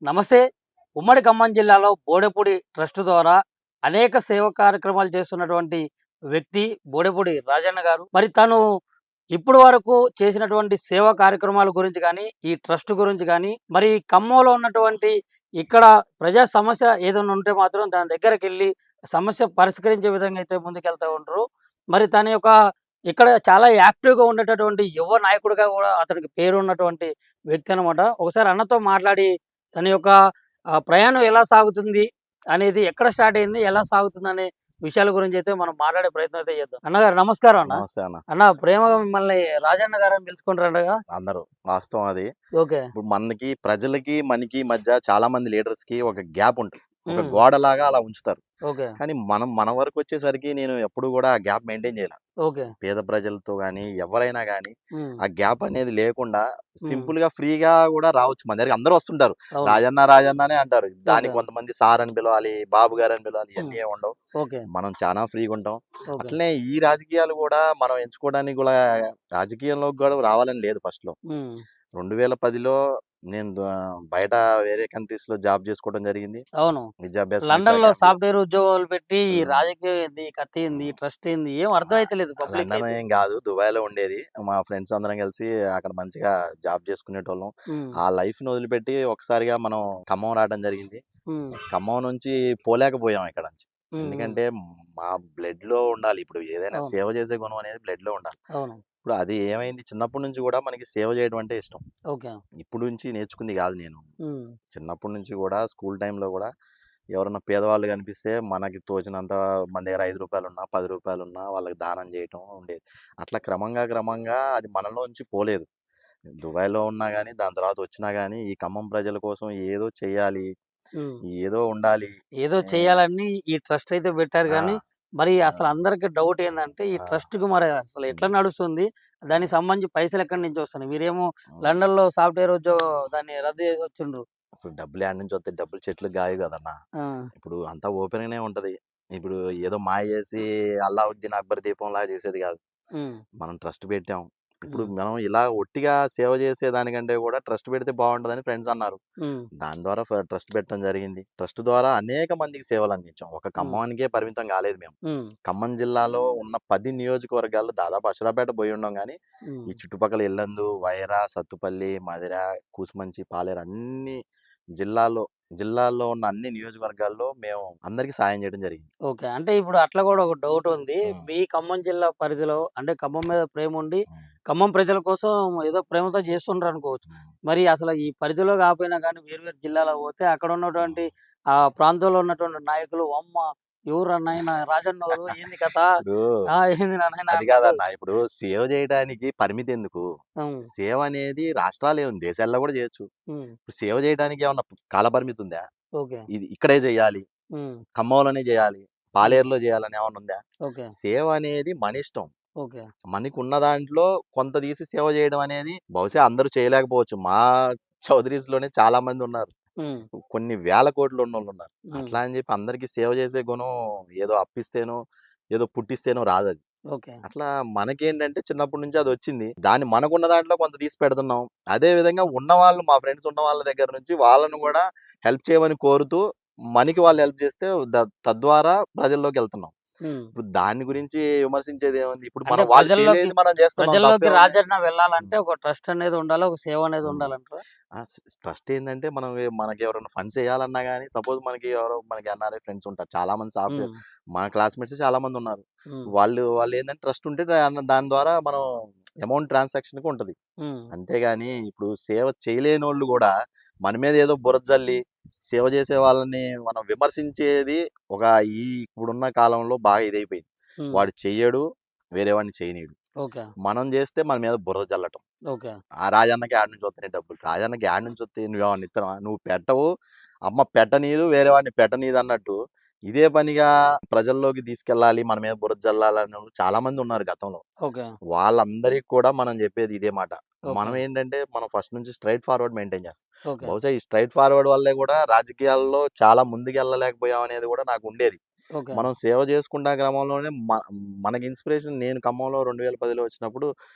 నమస్తే. ఉమ్మడి ఖమ్మం జిల్లాలో బోడెపూడి ట్రస్ట్ ద్వారా అనేక సేవా కార్యక్రమాలు చేస్తున్నటువంటి వ్యక్తి బోడెపూడి రాజన్న గారు. మరి తను ఇప్పటి వరకు చేసినటువంటి సేవా కార్యక్రమాల గురించి గానీ, ఈ ట్రస్ట్ గురించి గానీ, మరి ఖమ్మంలో ఉన్నటువంటి ఇక్కడ ప్రజా సమస్య ఏదైనా ఉంటే మాత్రం దాని దగ్గరికెళ్ళి సమస్య పరిష్కరించే విధంగా అయితే ముందుకెళ్తా ఉంటారు. మరి తన యొక్క ఇక్కడ చాలా యాక్టివ్‌గా ఉండేటటువంటి యువ నాయకుడిగా గూడా అతనికి పేరున్నటువంటి వ్యక్తి అనమాట. ఒకసారి అన్నతో మాట్లాడి తన యొక్క ప్రయాణం ఎలా సాగుతుంది అనేది, ఎక్కడ స్టార్ట్ అయింది, ఎలా సాగుతుందనే విషయాల గురించి అయితే మనం మాట్లాడే ప్రయత్నం అయితే చేద్దాం. అన్నగారు నమస్కారం అన్న. నమస్తే అన్న. అన్న ప్రేమగా మిమ్మల్ని రాజన్న గారని పిలుచుకుంటారంటగా? అందరూ వాస్తవం అది. ఓకే. ఇప్పుడు మనకి ప్రజలకి, మనకి మధ్య చాలా మంది లీడర్స్‌కి ఒక గ్యాప్ ఉంటది. ఒక హ్మ్. గోడలాగా అలా ఉంచుతారు. ఓకే. కానీ మన వరకొచ్చేసరికి నేను ఎప్పుడు గూడా ఆ గ్యాప్ మెయింటైన్ చేయలా. ఓకే. పేద ప్రజలతో గాని, ఎవరైనా గాని హ్మ్. ఆ గ్యాప్ అనేది లేకుండా హ్మ్. సింపుల్‌గా, ఫ్రీగా గూడా రావచ్చు. మన దగ్గరికి అందరూ వస్తుంటారు. అవును. రాజన్న, రాజన్న అనే అంటారు. ఓకే. దానికి కొంతమంది సార్ అని పిలవాలి, బాబు గారని పిలవాలి హ్మ్. ఇయన్నీ ఏమి ఉండవు. ఓకే. మనం చానా ఫ్రీగుంటాం. ఓకే. అట్లనే ఈ రాజకీయాలు గూడా మనం ఎంచుకోవడానికి గూడా రాజకీయంలోకి గూడా రావాలని లేదు ఫస్ట్‌లో. హ్మ్. 2010లో నేను బయట వేరే కంట్రీస్‌లో జాబ్ జేసుకోవడం జరిగింది. అవును. విద్యాభ్యాసం అయిపోయాక లండన్‌లో సాఫ్ట్‌వేర్ ఉద్యోగాలు పెట్టి ఈ హ్మ్. రాజకీయం ఏంది, కథ ఏంది, హ్మ్. ట్రస్ట్ ఏంది ఏం అర్థమైతలేదు పబ్లిక్ లండన్ అయితే. ఏం గాదు. దుబాయ్‌లో ఉండేది. మా ఫ్రెండ్స్ అందరం కలిసి అక్కడ మంచిగా జాబ్ చేసుకునేటోళ్ళం. హ్మ్. ఆ లైఫ్‌ని వదిలిపెట్టి ఒకసారిగా మనం ఖమ్మం రావడం జరిగింది. హ్మ్. ఖమ్మం నుంచి పోలేకపోయాం ఇక్కడ నుంచి. హ్మ్. హ్మ్. ఎందుకంటే మా బ్లడ్‌లో ఉండాలి. ఇప్పుడు ఏదైనా అవును. సేవ చేసే గుణం అనేది బ్లడ్‌లో ఉండాలి. అవును. ఇప్పుడు అది ఏమైంది చిన్నప్పటి నుంచి గూడా మనకి సేవ చేయడం అంటే ఇష్టం. ఓకే. ఇప్పుడు నుంచి నేర్చుకుంది గాదు నేను. హ్మ్. చిన్నప్పటి నుంచి గూడా స్కూల్ టైమ్‌లో గూడా ఎవరన్నా పేదవాళ్ళు కనిపిస్తే మనకి తోచినంత మన దగ్గర రూ. 5 ఉన్నా, రూ. 10 ఉన్నా వాళ్ళకి దానం చేయటం ఉండేది. అట్లా క్రమంగా అది మనలోంచి పోలేదు. దుబాయ్‌లో ఉన్నా గాని, దాని తర్వాత వచ్చినా గాని, ఈ ఖమ్మం ప్రజల కోసం ఏదో చెయ్యాలి, హ్మ్. ఏదో ఉండాలి. ఏదో ఆహ్, చేయాలని ఈ ట్రస్ట్ అయితే పెట్టారు ఆ! గానీ, మరి ఆ! అసలు అందరికి డౌట్ ఏందంటే, ఈ ఆ! ట్రస్ట్‌కి మరి అసలు ఎట్లా హ్మ్. నడుస్తుంది? దానికి హ్మ్. సంబంధించి పైసలు ఎక్కడి నుంచి వస్తున్నాయి? మీరేమో హ్మ్. లండన్‌లో సాఫ్ట్‌వేర్ ఉద్యోగం దాన్ని రద్దు చేసి వచ్చిండ్రు. ఇప్పుడు డబ్బులు ఏడ్నుంచి వస్తాయి? డబ్బులు చెట్లుకి కాయవు కదన్నా! ఆ! ఇప్పుడు అంతా ఓపెన్‌గానే ఉంటది. ఇప్పుడు ఏదో మాయ చేసి అల్లావుద్దీన్, అక్బర్ దీపంలాగా చేసేది కాదు. హ్మ్. మనం ట్రస్ట్ పెట్టాం. ఇప్పుడు హ్మ్. మనం ఇలా ఒట్టిగా సేవ చేసేదానికంటే కూడా ట్రస్ట్ పెడితే బావుంటదని ఫ్రెండ్స్ అన్నారు. హ్మ్. దాని ద్వారా ట్రస్ట్ పెట్టడం జరిగింది. ట్రస్ట్ ద్వారా అనేక మందికి సేవలందించాం. ఒక హ్మ్. ఖమ్మానికే పరిమితం కాలేదు మేము. హ్మ్. ఖమ్మం జిల్లాలో ఉన్న 10 నియోజకవర్గాల్లో దాదాపు అశ్రాపేట పోయుండం గానీ, హ్మ్. ఈ చుట్టుపక్కల ఇల్లందు, వైరా, సత్తుపల్లి, మధిర, కూసుమంచి, పాలేరు అన్ని జిల్లాల్లో జిల్లాల్లో ఉన్న అన్ని నియోజకవర్గాల్లో మేము అందరికి సాయం చేయడం జరిగింది. ఓకే. అంటే ఇప్పుడు అట్లా గూడా ఒక డౌటుంది. హ్మ్. మీ ఖమ్మం జిల్లా పరిధిలో అంటే ఖమ్మం మీద ప్రేముండి, హ్మ్. ఖమ్మం ప్రజల కోసం ఏదో ప్రేమతో చేస్తుండ్రనుకోవచ్చు. హ్మ్. మరి అసలు ఈ పరిధిలో కాపోయినా గానీ వేరు వేరు జిల్లాలకు పోతే అక్కడ ఉన్నటువంటి హ్మ్. ఆ ప్రాంతంలో ఉన్నటువంటి నాయకులు "అమ్మ! ఎవర్రా నాయన రాజన్నోరు ఏంది కథ? ఇప్పుడు ఏంది నా నాయన" అది అన్నట్టు. కాదన్న. ఇప్పుడు సేవ చేయడానికి పరిమితెందుకు? హ్మ్. సేవ అనేది రాష్ట్రాలేముంది దేశాల్లో గూడా జేయొచ్చు. హ్మ్. ఇప్పుడు సేవ చేయడానికి ఏమన్నా కాలపరిమితి ఉందా? ఓకే. ఇది ఇక్కడే జేయాలి, హ్మ్. ఖమ్మంలోనే జేయాలి, హ్మ్. పాలేరులో జేయాలని ఏమన్నా ఉందా? ఓకే. సేవ అనేది మనిష్టం. ఓకే. మనకున్న దాంట్లో కొంత తీసి సేవ చేయడం అనేది బహుశా అందరూ చేయలేకపోవచ్చు. మా చౌదరీస్‌లోనే చాలా మందున్నారు. హ్మ్. కొన్ని వేల కోట్లు ఉన్నోళ్ళున్నారు. హ్మ్. అట్లా అని జెప్పి అందరికి సేవ చేసే గుణం ఏదో అప్పిస్తేనో, ఏదో పుట్టిస్తేనో రాదది. ఓకే. అట్లా మనకేంటంటే చిన్నప్పటి నుంచి అదొచ్చింది. దాన్ని మనకున్న దాంట్లో కొంత తీసి పెడుతున్నాం. అదే విధంగా ఉన్నవాళ్ళు మా ఫ్రెండ్స్ ఉన్న వాళ్ళ దగ్గర నుంచి వాళ్ళను గూడా హెల్ప్ చేయమని కోరుతూ, మనకి వాళ్ళు హెల్ప్ చేస్తే తద్వారా ప్రజల్లోకెళ్తున్నాం. హ్మ్. ఇప్పుడు దాని గురించి విమర్శించేదేముంది? ఇప్పుడు అంటే మనం వాళ్ళు ప్రజల్లోకి చేయలేనిది మనం చేస్తున్నాం ప్రజల్లోకి తప్పేముంది? రాజన్న వెళ్ళాలంటే హ్మ్. ఒక ట్రస్ట్ అనేది ఉండాలి. ఒక సేవ అనేది హ్మ్. ఉండాలంటారా? ఆ! ట్రస్ట్ ఏందంటే మనం మనకెవరైనా ఫండ్స్ ఎయ్యాలన్నా గాని సపోజ్ మనకి ఎవరో మనకి ఎన్ఆర్ఐ ఫ్రెండ్స్ ఉంటారు. చాలా మంది సాఫ్ట్‌వేర్ హ్మ్. మన క్లాస్‌మేట్సే చాలా మందున్నారు. హ్మ్. వాళ్ళేందంటే ట్రస్ట్ ఉంటే దాని ద్వారా మనం అమౌంట్ ట్రాన్సాక్షన్‌కి ఉంటది. హ్మ్. అంతేగాని ఇప్పుడు సేవ చేయలేనోళ్ళు గూడా మన మీద ఏదో బురద జల్లి, సేవ చేసే వాళ్ళని మనం విమర్శించేది ఒక ఈ ఇప్పుడున్న కాలంలో బాగా ఇదైపోయింది. హ్మ్. వాడు చెయ్యడు, వేరే వాడిని చేయనీయడు. ఓకే. మనం జేస్తే మన మీద బురద జల్లటం. ఓకే. ఆ రాజన్నకి ఏడ్నుంచి వత్తన్నాయి డబ్బులు. రాజన్నకి ఏడ్నుంచి వత్తయి నువ్వేమన్నా ఇత్తన్నావా? నువ్వు పెట్టవు, అమ్మ పెట్టనీయదు, వేరే వాడిని పెట్టనీయదన్నట్టు ఇదే పనిగా ప్రజల్లోకి తీసుకెళ్ళాలి, మన మీద బురద జల్లాలన్నోళ్ళు చాలా మందున్నారు గతంలో. ఓకే. వాళ్ళందరికి కూడా మనం జెప్పేది ఇదే మాట. ఓకే. మనం ఏంటంటే, మనం ఫస్ట్ నుంచి స్ట్రెయిట్ ఫార్వర్డ్ మెయింటైన్ చేస్తాం. ఓకే. బహుశా ఈ స్ట్రెయిట్ ఫార్వర్డ్ వల్లే గూడా రాజకీయాల్లో చాలా ముందుకెళ్ళలేకపోయామనేది గూడా నాకుండేది. ఓకే. మనం సేవ చేసుకుంటా క్రమంలోనే మనకి ఇన్‌స్పిరేషన్ నేను ఖమ్మంలో 2010లో వచ్చినప్పుడు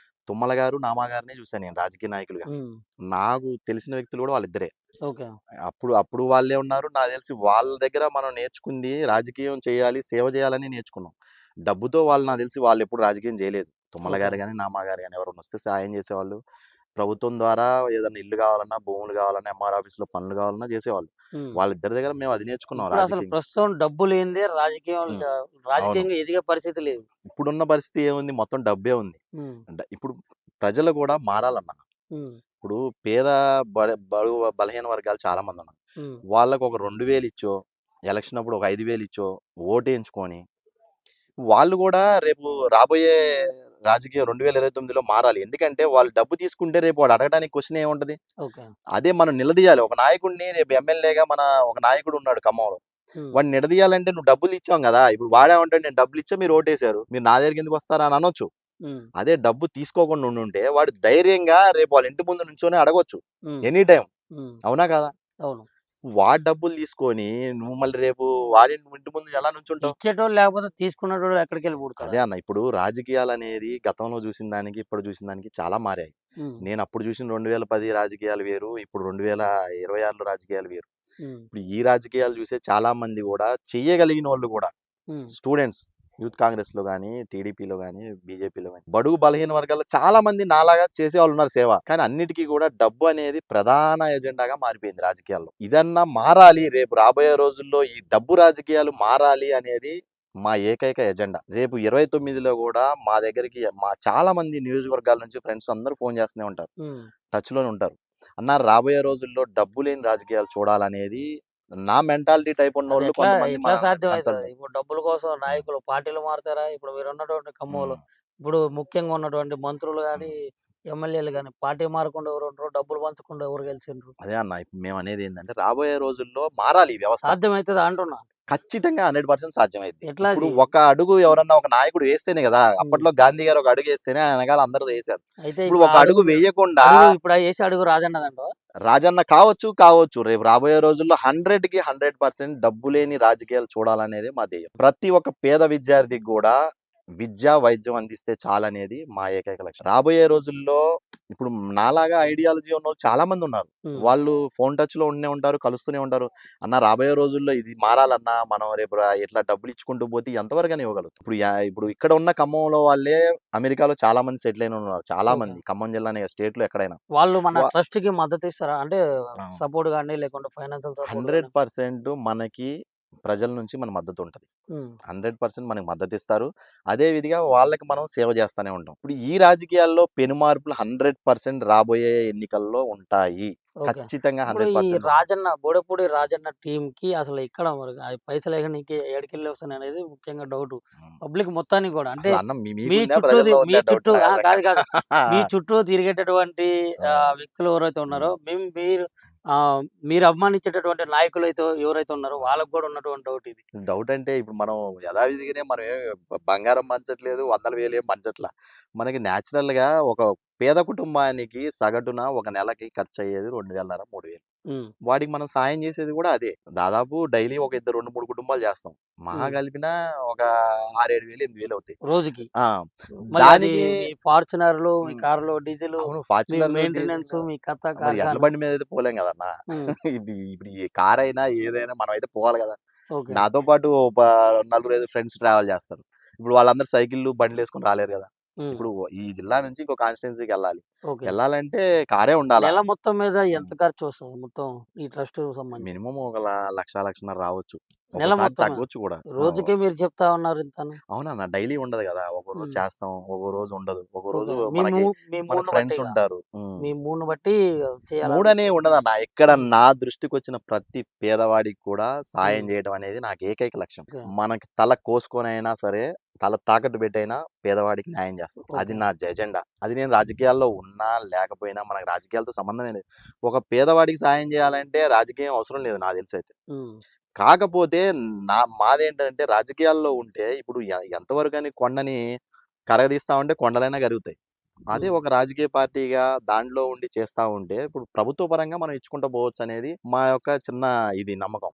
తుమ్మల గారు, నామా గారినే చూసాను నేను రాజకీయ నాయకులుగా. హ్మ్. నాకు తెలిసిన వ్యక్తులు కూడా వాళ్ళిద్దరే. ఓకే. అప్పుడు వాళ్ళే ఉన్నారు. నాకు తెలిసి వాళ్ళ దగ్గర మనం నేర్చుకుంది రాజకీయం చేయాలి, సేవ చేయాలని నేర్చుకున్నాం. డబ్బుతో వాళ్ళు నాకు తెలిసి వాళ్ళెప్పుడు రాజకీయం చేయలేదు. తుమ్మల ఓకే. గారు గాని, నామా గారు గాని ఎవరైనా వస్తే సాయం చేసేవాళ్ళు. ప్రభుత్వం ద్వారా ఏదన్నా ఇల్లు కావాలన్నా, భూములు కావాలన్నా, ఎంఆర్ ఆఫీస్‌లో పనులు కావాలన్నా చేసేవాళ్ళు. హ్మ్. వాళ్ళిద్దరి దగ్గర మేము అది నేర్చుకున్నాం ఇప్పుడసలు రాజకీయంగా. ప్రస్తుతం డబ్బు లేనిదే హ్మ్. అవును. రాజకీయంగా ఎదిగే పరిస్థితి లేదు. ఇప్పుడున్న పరిస్థితి ఏముంది? మొత్తం డబ్బే ఉంది. హ్మ్. ఇప్పుడు ప్రజలు కూడా మారాలన్న. హ్మ్. ఇప్పుడు పేద బడుగు బలహీన వర్గాలు చాలా మందున్నారు. హ్మ్. వాళ్ళకి ఒక 2000 ఇచ్చో, ఎలక్షన్ అప్పుడు ఒక 5000 ఇచ్చో ఓటేయించుకొని, వాళ్ళు గూడా రేపు రాబోయే రాజకీయం 2029లో మారాలి. ఎందుకంటే వాళ్ళు డబ్బు తీసుకుంటే రేపు వాడు అడగడానికి క్వెషన్ ఏముంటది? ఓకే. అదే మనం నిలదీయాలి. ఒక నాయకుడిని రేపు ఎమ్మెల్యేగా ఒక నాయకుడు ఉన్నాడు ఖమ్మంలో. హ్మ్. వాడిని నిలదీయాలంటే నువ్వు డబ్బులు ఇచ్చాం గదా! ఇప్పుడు వాడేమంటాడు నేను డబ్బులు ఇచ్చా మీరు ఓటేసారు. మీరు నా దగ్గరికి ఎందుకు వస్తారా అని అనొచ్చు. హ్మ్. అదే డబ్బు తీసుకోకుండా ఉండుంటే వాడు ధైర్యంగా రేపు వాళ్ళ ఇంటి ముందు నుంచొని అడగొచ్చు. హ్మ్. Any time. హ్మ్. అవునా కాదా? అవును. వాడి డబ్బులు తీసుకొని నువ్వు మళ్ళీ రేపు వాడి ఇంటి ముందు ఎలా నుంచుంటావు? ఇచ్చేటోళ్ళు లేకపోతే తీసుకునేటోడు ఎక్కడికెళ్ళి పుడతాడా? అదే అన్న. ఇప్పుడు రాజకీయాలనేది గతంలో చూసిన దానికి, ఇప్పుడు చూసిన దానికి చాలా మారాయి. హ్మ్. నేనప్పుడు చూసిన 2010 రాజకీయాలు వేరు. ఇప్పుడు 2026లో రాజకీయాలు వేరు. హ్మ్. ఇప్పుడు ఈ రాజకీయాలు చూసే చాలా మంది గూడా చెయ్యగలిగినోళ్ళు గూడా హ్మ్. స్టూడెంట్స్ యూత్ కాంగ్రెస్‌లో గాని, టీడీపీలో గాని, బీజేపీలో గాని, బడుగు బలహీన వర్గాల్లో చాలా మంది నాలాగా చేసేవాళ్ళున్నారు సేవ. కానీ అన్నిటికి గూడా డబ్బు అనేది ప్రధాన ఎజెండాగా మారిపోయింది రాజకీయాల్లో. ఇదన్నా మారాలి. రేపు రాబోయే రోజుల్లో ఈ డబ్బు రాజకీయాలు మారాలి అనేది మా ఏకైక ఎజెండా. రేపు 29లో గూడా మా దగ్గరికి చాలా మంది నియోజకవర్గాల నుంచి ఫ్రెండ్స్ అందరూ ఫోను చేస్తూనే ఉంటారు. హ్మ్. టచ్‌లోనే ఉంటారు. "అన్నా రాబోయే రోజుల్లో డబ్బు లేని రాజకీయాలు చూడాలనేది" నా మెంటాలిటీ టైప్ ఉన్నోళ్ళు అదెట్లా కొంతమంది ఎట్లా మన సాధ్యమైతది? కన్సల్ట్. ఇప్పుడు డబ్బుల కోసం హ్మ్. నాయకులు పార్టీలు మారుతారా? ఇప్పుడు మీరున్నటువంటి ఖమ్మంలో హ్మ్. ఇప్పుడు ముఖ్యంగా ఉన్నటువంటి మంత్రులు గాని, హ్మ్. ఎమ్మెల్యేలు గాని పార్టీ మారకుండా ఎవరుంటరు? డబ్బులు పంచకుండా ఎవరు గెలిచిండ్రు? అదే అన్న. ఇప్పుడు మేమనేదేందంటే రాబోయే రోజుల్లో మారాలి ఈ వ్యవస్థ. సాధ్యమైతదా అంటున్నా? ఖచ్చితంగా 100% సాధ్యమైద్ది. ఎట్లా ఇప్పుడు అది? ఒక అడుగు ఎవరన్నా ఒక నాయకుడు వేస్తేనే గదా! హ్మ్. అప్పట్లో గాంధీ గారు ఒక అడుగేస్తేనే ఆయన ఎనకాల అందరూ ఏసారు. అయితే ఇప్పుడు ఇప్పుడు ఆ ఒక అడుగు వేయకుండా అడుగు ఇప్పుడు ఏసే అడుగు రాజన్నదంటావా? రాజన్న కావచ్చు. రేపు రాబోయే రోజుల్లో 100కి 100% డబ్బు లేని రాజకీయాలు చూడాలనేదే మా ధ్యేయం. ప్రతి ఒక్క పేద విద్యార్థికి గూడా విద్య, వైద్యం అందిస్తే చాలనేది మా ఏకైక లక్ష్యం. రాబోయే రోజుల్లో ఇప్పుడు నాలాగా ఐడియాలజీ ఉన్నోళ్ళు చాలా మందున్నారు. హ్మ్. వాళ్ళు ఫోను టచ్‌లో ఉండే ఉంటారు, కలుస్తూనే ఉంటారు. అన్న రాబోయే రోజుల్లో ఇది మారాలన్నా మనం రేపు ఇట్లా డబ్బులిచ్చుకుంటూ పోతే ఎంతవరకని ఇవ్వగలుగుతాం. ఇప్పుడు ఇక్కడ ఉన్న ఖమ్మంలో వాళ్ళే అమెరికాలో చాలా మంది సెటిల్ అయినోళ్ళున్నారు. చాలా ఓకే. మంది ఖమ్మం జిల్లానే కాదు స్టేట్‌లో ఎక్కడైనా. వాళ్ళు మన వ ట్రస్ట్‌కి మద్దతిస్తారా? అంటే ఆ! సపోర్ట్ గాని, లేకుంటే ఫైనాన్షియల్ సపోర్ట్ గాని? 100% మనకి ప్రజల నుంచి మన మద్దతుంటది. హ్మ్. 100% మనకు మద్దతిస్తారు. అదే విధిగా వాళ్ళకి మనం సేవ చేస్తానే ఉంటాం. ఇప్పుడు ఈ రాజకీయాల్లో పెనుమార్పులు 100% రాబోయే ఎన్నికల్లో ఉంటాయి. ఓకే. ఖచ్చితంగా ఇప్పుడు ఈ 100% ఉంటాయి. రాజన్న బోడపూడి రాజన్న టీమ్‌కి అసలు ఎక్కడ మరి పైసలు ఎక్కడికి ఏడికెళ్ళి వస్తున్నాయనేది ముఖ్యంగా డౌటు. హ్మ్. పబ్లిక్ మొత్తానికి గూడా. అంటే అసలు అన్నం మీ మీకుందా? చుట్టూ ప్రజల్లో మీ ఉందా డౌట్ చుట్టూ నాకు. కాదు. మీ చుట్టూ తిరిగేటటువంటి ఆ! వ్యక్తులు ఎవరైతే ఉన్నారో, హ్మ్. ఆహ్, మీరు అభిమానించేటటువంటి నాయకులైతే ఎవరైతే ఉన్నారో ఆ! వాళ్ళకి గూడా ఉన్నటువంటి డౌట్ ఇది. డౌట్ అంటే ఇప్పుడు మనం యథావిధిగానే మనం బంగారం పంచట్లేదు. వందల వేలు ఏం పంచట్ల. మనకి నేచురల్‌గా ఒక పేద కుటుంబానికి సగటున ఒక నెలకి ఖర్చయ్యేది 2000 3000. హ్మ్. వాడికి మనం సాయం చేసేది కూడా అదే. దాదాపు డైలీ ఒక ఇద్దరు 2, 3 కుటుంబాలు చేస్తాం. మహా హ్మ్. కలిపినా ఒక 6, 7 వేలు, 8 వేలు అవుతాయి. రోజుకి. ఆ! మళ్ళీ అది దానికి మీ ఫార్చునర్‌లు, మీ హ్మ్. కార్‌లో డీజిలు, అవును. మీ ఫార్చునర్‌లు, మెయింటెనెన్సు, డీజిల్‌లు మీ కథ మరి ఎడ్ల కార్ఖానా. బండి మీద అయితే పోలేం కదన్నా! హ్మ్. ఇప్పుడు ఈ కారైనా ఏదైనా మనమైతే పోవాలి కదా! ఓకే. నాతో పాటు ఓ నలుగురు, ఐదుగురు ఫ్రెండ్స్ ట్రావెల్ చేస్తారు. ఇప్పుడు వాళ్ళందరూ సైకిల్‌లు, బండ్లేసుకొని రాలేరు గదా! హ్మ్. ఇప్పుడు ఈ జిల్లా నుంచి ఇంకో కాన్స్టిట్యుయెన్సీకెళ్ళాలి. ఓకే. ఎళ్ళాలంటే కారే ఉండాలా. నెల మొత్తం మీద ఎంత హ్మ్. ఖర్చొస్తది మొత్తం ఈ ట్రస్ట్‌కి సంబంధించి? మినిమమ్ ఒక లక్ష, లక్షన్నర రావచ్చు. నెల ఒక్కోసారి మొత్తమా? తగ్గొచ్చు కూడా. ఆ! రోజుకే మీరు చెప్తా ఉన్నారు ఇంతని. అవునన్న. డైలీ ఉండదు గదా! ఒక్కో రోజు హ్మ్. చేస్తాం. ఒక్కో రోజు ఉండదు. ఒక్కో ఓకే. రోజు మనకి మీ మనకు మూడ్‌ని ఫ్రెండ్స్ బట్టిగా. ఉంటారు. హ్మ్. మీ మూడ్‌ని బట్టి మూడనే చేయాలనిపిస్తది. ఉండదన్న. ఎక్కడ హ్మ్. నా దృష్టికొచ్చిన ప్రతి పేదవాడికి కూడా సాయం హ్మ్. జేయడం అనేది నాకు ఏకైక లక్ష్యం. ఓకే. మనకి తల కోసుకొనైనా సరే, తల తాకట్టు పెట్టైనా పేదవాడికి న్యాయం జేస్తా. అది ఓకే. నా ఎజెండా. అది నేను రాజకీయాల్లో ఉన్నా, లేకపోయినా మనకు రాజకీయాలతో సంబంధమే లేదు. ఒక పేదవాడికి సాయం జేయాలంటే రాజకీయం అవసరం లేదు నాకు తెలిసైతే. హ్మ్. కాకపోతే మాదేంటంటే రాజకీయాల్లో ఉంటే ఇప్పుడు ఎంతవరకని కొండని కరగదీస్తా ఉంటే కొండలైనా కరుగుతాయి. అదే హ్మ్. ఒక రాజకీయ పార్టీగా దాంట్లో ఉండి చేస్తా ఉంటే, ఇప్పుడు ప్రభుత్వ పరంగా మనం ఇచ్చుకుంటూ పోవచ్చనేది మా యొక్క చిన్న నమ్మకం.